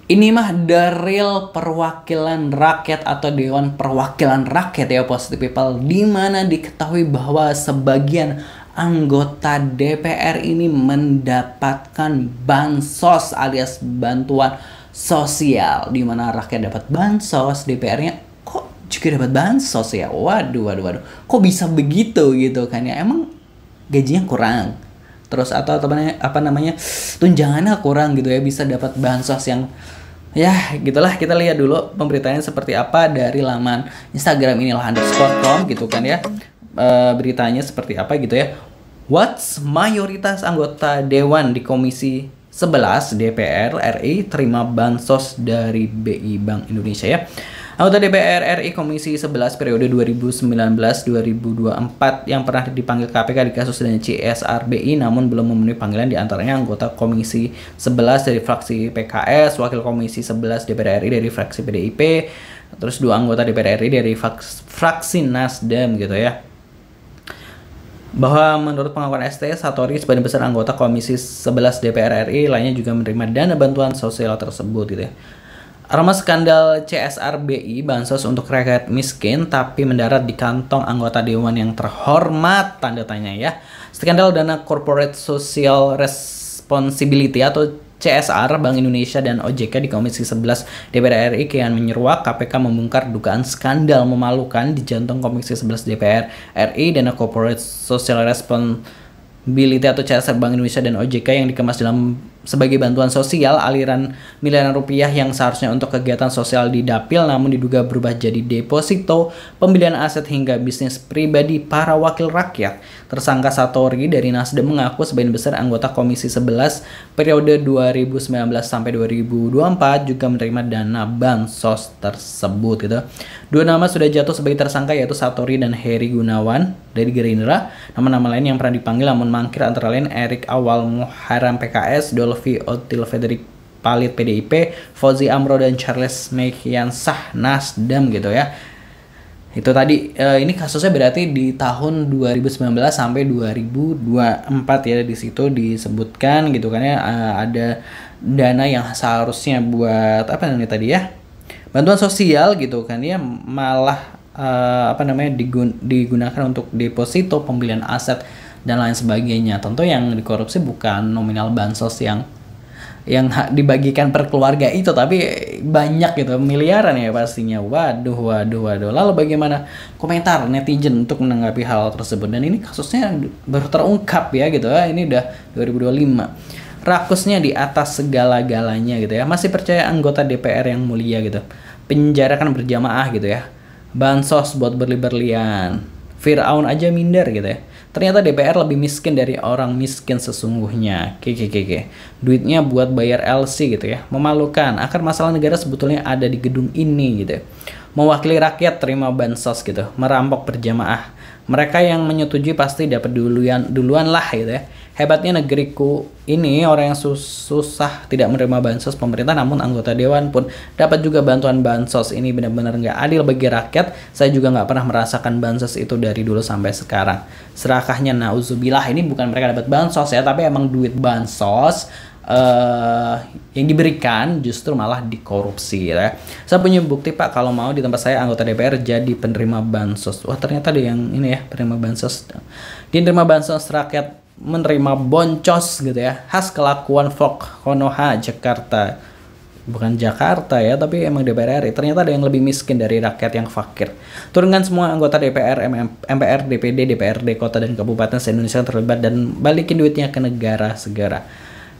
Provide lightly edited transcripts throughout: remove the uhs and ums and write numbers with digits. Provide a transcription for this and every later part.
Ini mah Daril Perwakilan Rakyat atau Dewan Perwakilan Rakyat ya Positive People, di mana diketahui bahwa sebagian anggota DPR ini mendapatkan bansos alias bantuan sosial, di mana rakyat dapat bansos, DPR-nya kok juga dapat bansos ya. Waduh. Kok bisa begitu gitu kan ya? Emang gajinya kurang? Terus atau apa namanya tunjangannya kurang gitu ya, bisa dapat bansos yang ya gitulah. Kita lihat dulu pemberitaannya seperti apa dari laman Instagram inilah_com gitu kan ya. Beritanya seperti apa gitu ya. What's mayoritas anggota Dewan di Komisi 11 DPR RI terima bansos dari BI Bank Indonesia ya. Anggota DPR RI Komisi 11 periode 2019-2024 yang pernah dipanggil KPK di kasus dana CSR BI namun belum memenuhi panggilan, diantaranya anggota Komisi 11 dari fraksi PKS, Wakil Komisi 11 DPR RI dari fraksi PDIP, terus 2 anggota DPR RI dari fraksi Nasdem gitu ya. Bahwa menurut pengakuan ST, Satori sebagian besar anggota Komisi 11 DPR RI lainnya juga menerima dana bantuan sosial tersebut gitu ya. Aroma skandal CSR BI bansos untuk rakyat miskin tapi mendarat di kantong anggota dewan yang terhormat tanda tanya ya. Skandal dana corporate social responsibility atau CSR Bank Indonesia dan OJK di Komisi 11 DPR RI kian menyeruak KPK membongkar dugaan skandal memalukan di jantung Komisi 11 DPR RI dana corporate social responsibility atau CSR Bank Indonesia dan OJK yang dikemas dalam sebagai bantuan sosial aliran miliaran rupiah yang seharusnya untuk kegiatan sosial di dapil namun diduga berubah jadi deposito, pembelian aset hingga bisnis pribadi para wakil rakyat. Tersangka Satori dari Nasdem mengaku sebagian besar anggota Komisi 11 periode 2019 sampai 2024 juga menerima dana bansos tersebut gitu. 2 nama sudah jatuh sebagai tersangka yaitu Satori dan Heri Gunawan dari Gerindra. Nama-nama lain yang pernah dipanggil namun mangkir antara lain Erik Awal Muharam PKS, Dolvi Otil Federik Palit PDIP, Fauzi Amro dan Charles Mekiansah Nasdem gitu ya. Itu tadi ini kasusnya berarti di tahun 2019 sampai 2024 ya, di situ disebutkan gitu kan ya, ada dana yang seharusnya buat apa namanya tadi ya? Bantuan sosial gitu kan ya, malah digunakan untuk deposito, pembelian aset dan lain sebagainya. Tentu yang dikorupsi bukan nominal bansos yang dibagikan per keluarga itu, tapi banyak gitu, miliaran ya pastinya. Waduh. Lalu bagaimana komentar netizen untuk menanggapi hal tersebut? Dan ini kasusnya baru terungkap ya gitu ya. Ini udah 2025. Rakusnya di atas segala-galanya gitu ya. Masih percaya anggota DPR yang mulia gitu. Penjarakan berjamaah gitu ya. Bansos buat berlian. Firaun aja minder gitu ya. Ternyata DPR lebih miskin dari orang miskin sesungguhnya. Keke. Duitnya buat bayar LC gitu ya. Memalukan. Akar masalah negara sebetulnya ada di gedung ini gitu ya. Mewakili rakyat terima bansos gitu. Merampok berjamaah. Mereka yang menyetujui pasti dapat duluan lah gitu ya. Hebatnya negeriku ini orang yang susah tidak menerima bansos pemerintah namun anggota dewan pun dapat juga bantuan bansos. Ini benar-benar nggak adil bagi rakyat. Saya juga nggak pernah merasakan bansos itu dari dulu sampai sekarang. Serakahnya nauzubillah, ini bukan mereka dapat bansos ya, tapi emang duit bansos yang diberikan justru malah dikorupsi ya. Saya punya bukti Pak, kalau mau di tempat saya anggota DPR jadi penerima bansos. Wah ternyata ada yang ini ya, penerima bansos. Dia menerima bansos rakyat menerima boncos gitu ya, khas kelakuan Fok Konoha Jakarta, bukan Jakarta ya, tapi emang DPR RI. Ternyata ada yang lebih miskin dari rakyat yang fakir. Turunkan semua anggota DPR, MPR, DPD, DPRD, kota dan kabupaten se-Indonesia terlibat dan balikin duitnya ke negara segera.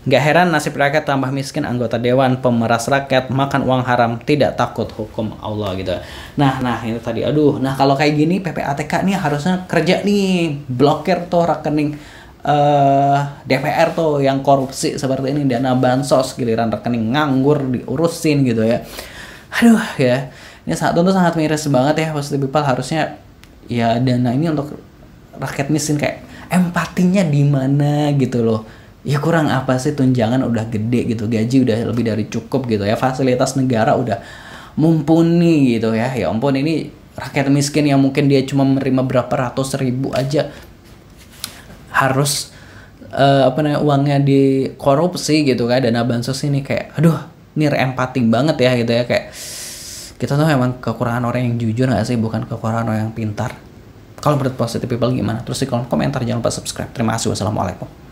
Gak heran nasib rakyat tambah miskin, anggota dewan pemeras rakyat makan uang haram tidak takut hukum Allah gitu. Nah ini tadi nah kalau kayak gini PPATK nih harusnya kerja nih, blokir tuh rekening DPR tuh yang korupsi seperti ini, dana bansos, giliran rekening nganggur diurusin gitu ya. Ya ini tentu sangat miris banget ya. Positive People harusnya ya dana ini untuk rakyat miskin, kayak empatinya di mana gitu loh. Ya kurang apa sih, tunjangan udah gede gitu, gaji udah lebih dari cukup gitu ya, fasilitas negara udah mumpuni gitu ya. Ya ampun, ini rakyat miskin yang mungkin dia cuma menerima berapa ratus ribu aja harus uangnya dikorupsi gitu kan, dana bansos ini kayak near empathy banget ya gitu ya, kayak kita tuh emang kekurangan orang yang jujur nggak sih, bukan kekurangan orang yang pintar. Kalau menurut positive people gimana? Terus di kolom komentar, jangan lupa subscribe. Terima kasih, wassalamualaikum.